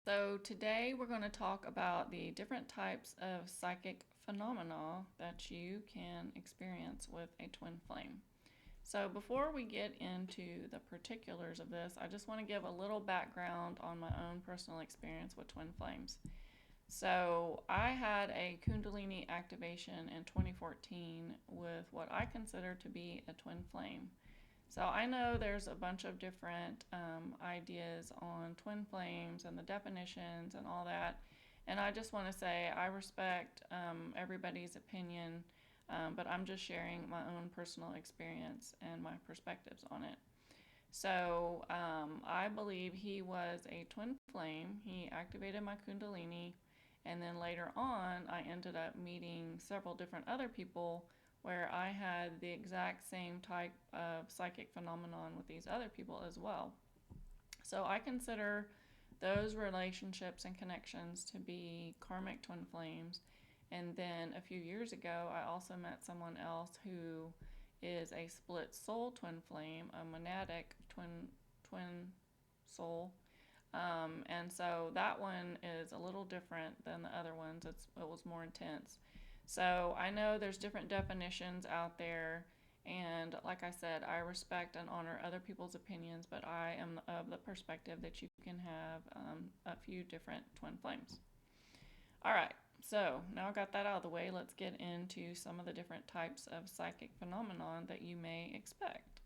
So, today we're going to talk about the different types of psychic phenomena that you can experience with a twin flame. So, before we get into the particulars of this, I just want to give a little background on my own personal experience with twin flames. So, I had a Kundalini activation in 2014 with what I consider to be a twin flame. So I know there's a bunch of different ideas on twin flames and the definitions and all that. And I just want to say I respect everybody's opinion, but I'm just sharing my own personal experience and my perspectives on it. So I believe he was a twin flame. He activated my Kundalini. And then later on, I ended up meeting several different other people where I had the exact same type of psychic phenomenon with these other people as well. So I consider those relationships and connections to be karmic twin flames. And then a few years ago, I also met someone else who is a split soul twin flame, a monadic twin soul. And so that one is a little different than the other ones. It was more intense. So I know there's different definitions out there, and like I said, I respect and honor other people's opinions, but I am of the perspective that you can have a few different twin flames. All right, so now I got that out of the way, let's get into some of the different types of psychic phenomenon that you may expect.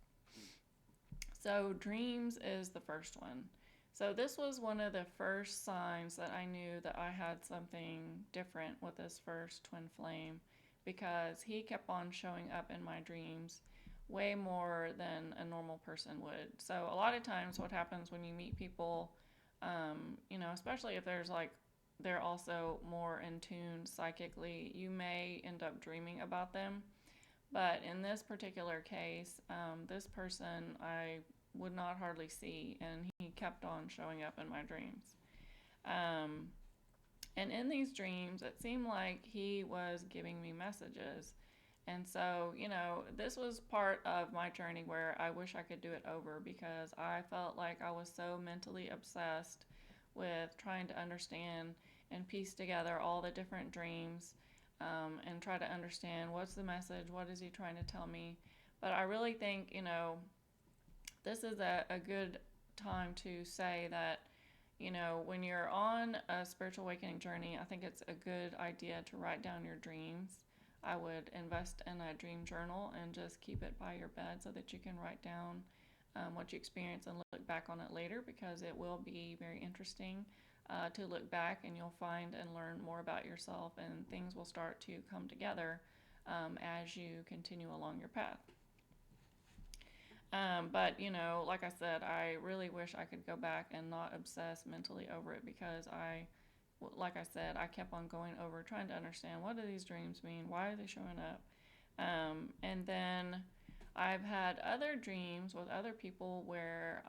So, dreams is the first one. So, this was one of the first signs that I knew that I had something different with this first twin flame because he kept on showing up in my dreams way more than a normal person would. So, a lot of times, what happens when you meet people, especially if they're also more in tune psychically, you may end up dreaming about them. But in this particular case, this person I would not hardly see, and he kept on showing up in my dreams. Um, and in these dreams, it seemed like he was giving me messages. And so, this was part of my journey where I wish I could do it over because I felt like I was so mentally obsessed with trying to understand and piece together all the different dreams and try to understand what's the message, what is he trying to tell me. But I really think, this is a good time to say that, when you're on a spiritual awakening journey, I think it's a good idea to write down your dreams. I would invest in a dream journal and just keep it by your bed so that you can write down what you experience and look back on it later because it will be very interesting to look back and you'll find and learn more about yourself and things will start to come together as you continue along your path. But, like I said, I really wish I could go back and not obsess mentally over it because like I said, I kept on going over trying to understand what do these dreams mean? Why are they showing up? And then I've had other dreams with other people where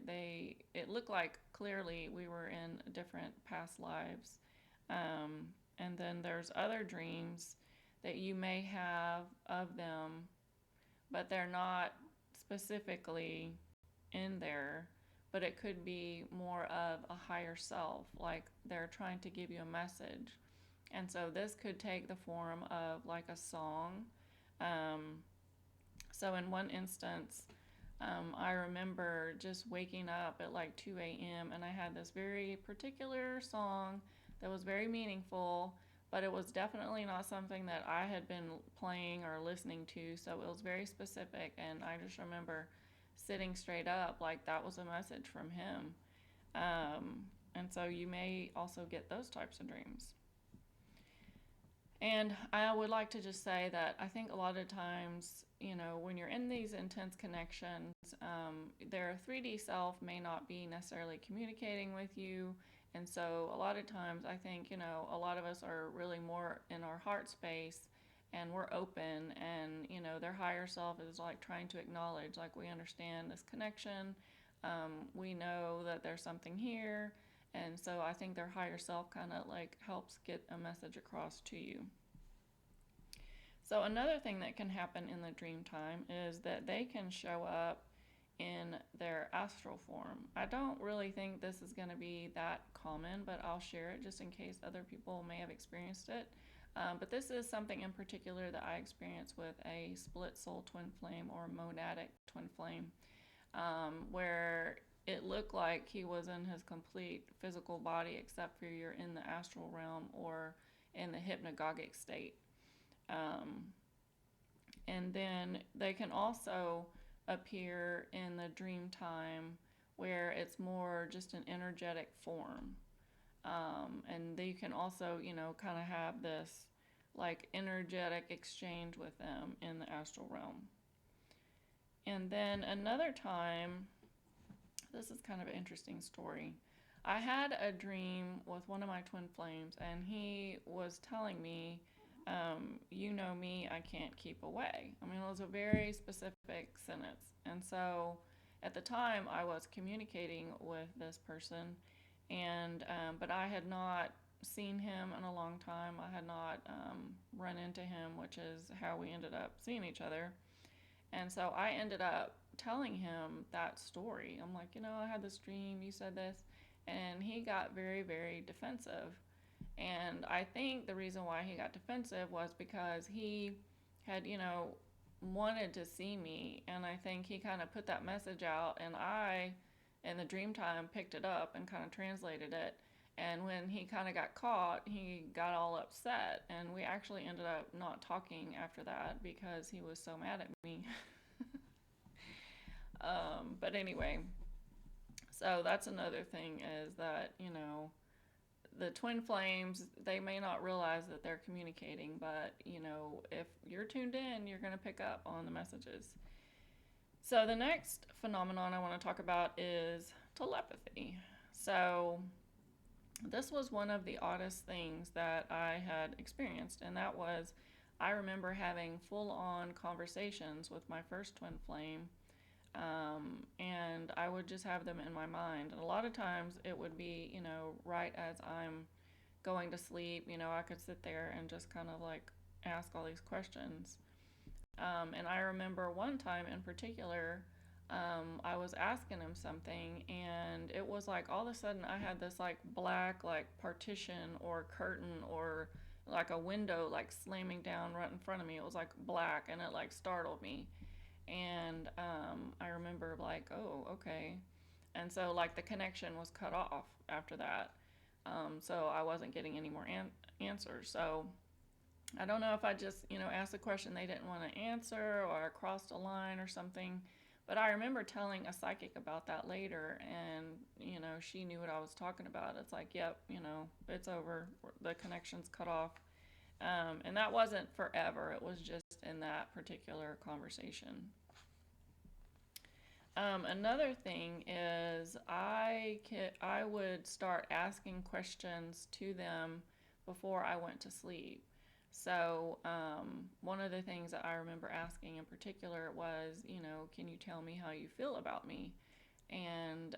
it looked like clearly we were in different past lives. And then there's other dreams that you may have of them, but they're not specifically in there, but it could be more of a higher self, like they're trying to give you a message. And so this could take the form of like a song. Um, so in one instance, I remember just waking up at like 2 a.m. and I had this very particular song that was very meaningful, but it was definitely not something that I had been playing or listening to. So it was very specific. And I just remember sitting straight up like that was a message from him. And so you may also get those types of dreams. And I would like to just say that I think a lot of times, when you're in these intense connections, their 3D self may not be necessarily communicating with you. And so a lot of times, I think, a lot of us are really more in our heart space and we're open. And, their higher self is like trying to acknowledge, like, we understand this connection. We know that there's something here. And so I think their higher self kind of like helps get a message across to you. So another thing that can happen in the dream time is that they can show up in their astral form. I don't really think this is going to be that common, but I'll share it just in case other people may have experienced it. But this is something in particular that I experienced with a split soul twin flame or monadic twin flame, where it looked like he was in his complete physical body except for you're in the astral realm or in the hypnagogic state. And then they can also appear in the dream time where it's more just an energetic form. And you can also, kind of have this like energetic exchange with them in the astral realm. And then another time, this is kind of an interesting story. I had a dream with one of my twin flames, and he was telling me, you know me, I can't keep away. I mean, it was a very specific sentence. And so at the time, I was communicating with this person, and but I had not seen him in a long time. I had not run into him, which is how we ended up seeing each other. And so I ended up telling him that story. I'm like, I had this dream, you said this. And he got very, very defensive. And I think the reason why he got defensive was because he had, wanted to see me. And I think he kind of put that message out. And I, in the dream time, picked it up and kind of translated it. And when he kind of got caught, he got all upset. And we actually ended up not talking after that because he was so mad at me. But anyway, so that's another thing is that, the twin flames, they may not realize that they're communicating, but, if you're tuned in, you're going to pick up on the messages. So the next phenomenon I want to talk about is telepathy. So this was one of the oddest things that I had experienced, and that was I remember having full-on conversations with my first twin flame, and I would just have them in my mind. And a lot of times it would be, right as I'm going to sleep, I could sit there and just kind of like ask all these questions. And I remember one time in particular, I was asking him something, and it was like all of a sudden I had this like black like partition or curtain or like a window like slamming down right in front of me. It was like black, and it like startled me. And I remember like, oh, okay. And so like the connection was cut off after that. So I wasn't getting any more answers. So I don't know if I just, asked a question they didn't want to answer or I crossed a line or something. But I remember telling a psychic about that later, and, she knew what I was talking about. It's like, yep, it's over. The connection's cut off. And that wasn't forever. It was just in that particular conversation. Another thing is I would start asking questions to them before I went to sleep. So one of the things that I remember asking in particular was, can you tell me how you feel about me? And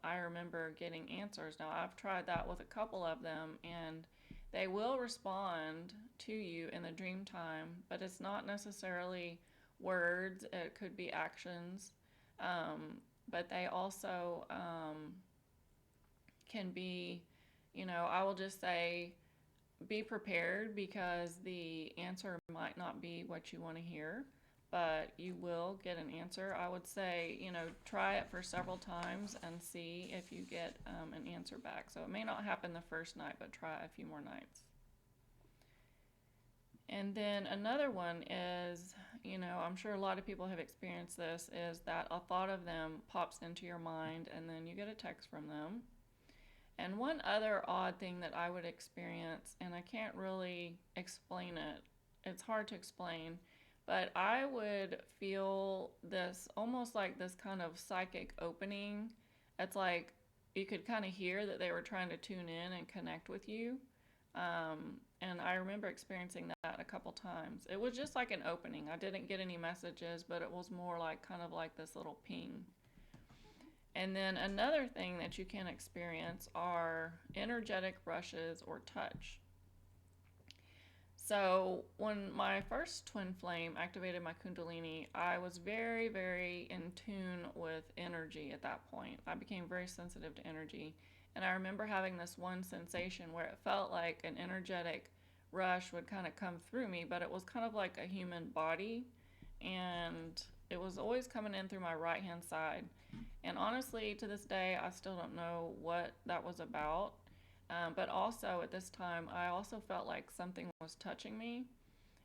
I remember getting answers. Now, I've tried that with a couple of them, and they will respond to you in the dream time, but it's not necessarily words. It could be actions. But they also can be, I will just say, be prepared because the answer might not be what you want to hear, but you will get an answer. I would say, try it for several times and see if you get an answer back. So it may not happen the first night, but try a few more nights. And then another one is, I'm sure a lot of people have experienced this, is that a thought of them pops into your mind and then you get a text from them. And one other odd thing that I would experience, and I can't really explain it, it's hard to explain, but I would feel this, almost like this kind of psychic opening. It's like you could kind of hear that they were trying to tune in and connect with you. And I remember experiencing that a couple times. It was just like an opening. I didn't get any messages, but it was more like kind of like this little ping. And then another thing that you can experience are energetic rushes or touch. So when my first twin flame activated my Kundalini, I was very, very in tune with energy at that point. I became very sensitive to energy. And I remember having this one sensation where it felt like an energetic rush would kind of come through me, but it was kind of like a human body. And it was always coming in through my right hand side. And honestly, to this day, I still don't know what that was about. But also at this time, I also felt like something was touching me.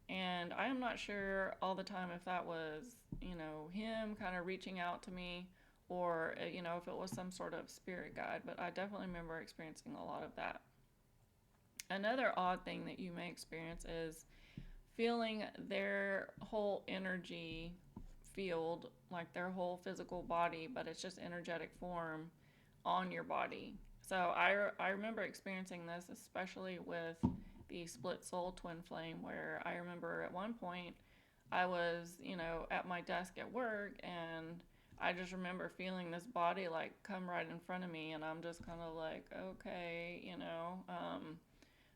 And I am not sure all the time if that was, him kind of reaching out to me or, if it was some sort of spirit guide. But I definitely remember experiencing a lot of that. Another odd thing that you may experience is feeling their whole energy field, like their whole physical body, but it's just energetic form on your body. So I remember experiencing this, especially with the split soul twin flame, where I remember at one point I was, at my desk at work, and I just remember feeling this body like come right in front of me, and I'm just kind of like, okay,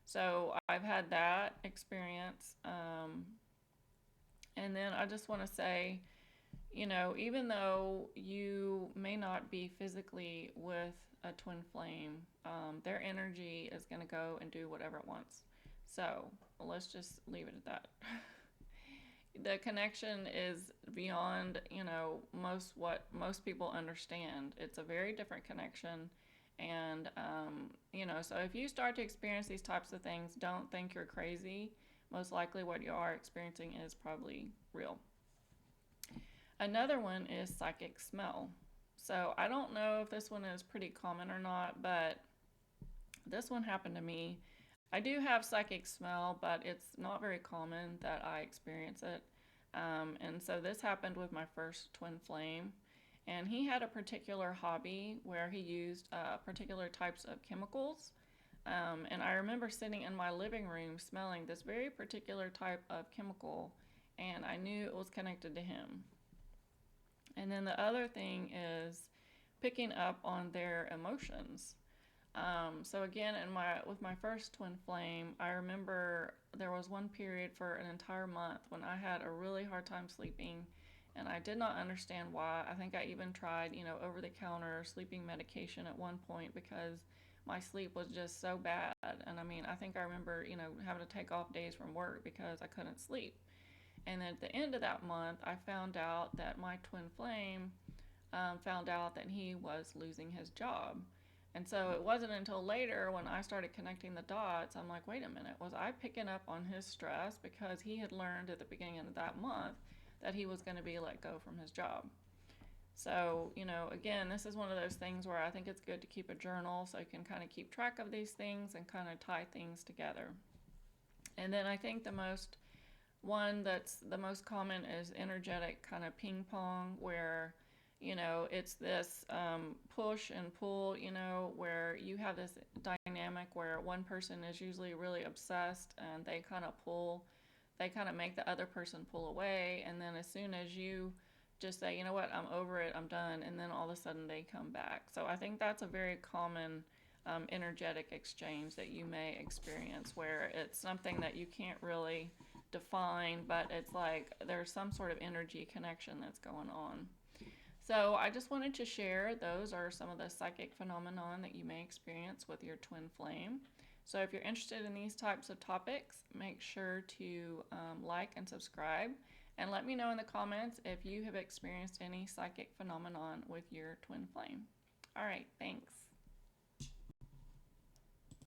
So I've had that experience. And then I just want to say, even though you may not be physically with a twin flame, their energy is going to go and do whatever it wants. So let's just leave it at that. The connection is beyond, what most people understand. It's a very different connection. And, so if you start to experience these types of things, don't think you're crazy. Most likely what you are experiencing is probably real. Another one is psychic smell. So I don't know if this one is pretty common or not, but this one happened to me. I do have psychic smell, but it's not very common that I experience it. And so this happened with my first twin flame. And he had a particular hobby where he used particular types of chemicals. And I remember sitting in my living room smelling this very particular type of chemical, and I knew it was connected to him. And then the other thing is picking up on their emotions. So again, with my first twin flame, I remember there was one period for an entire month when I had a really hard time sleeping, and I did not understand why. I think I even tried, over the counter sleeping medication at one point because my sleep was just so bad. And I mean, I think I remember, having to take off days from work because I couldn't sleep. And at the end of that month, I found out that my twin flame found out that he was losing his job. And so it wasn't until later when I started connecting the dots, I'm like, wait a minute, was I picking up on his stress because he had learned at the beginning of that month that he was going to be let go from his job? So, again, this is one of those things where I think it's good to keep a journal so you can kind of keep track of these things and kind of tie things together. And then I think one that's the most common is energetic kind of ping pong, where it's this push and pull, where you have this dynamic where one person is usually really obsessed and they kind of make the other person pull away. And then as soon as you just say, you know what, I'm over it, I'm done, and then all of a sudden they come back. So I think that's a very common energetic exchange that you may experience, where it's something that you can't really define, but it's like there's some sort of energy connection that's going on. So I just wanted to share those are some of the psychic phenomenon that you may experience with your twin flame. So if you're interested in these types of topics, make sure to like and subscribe, and let me know in the comments if you have experienced any psychic phenomenon with your twin flame. All right, thanks.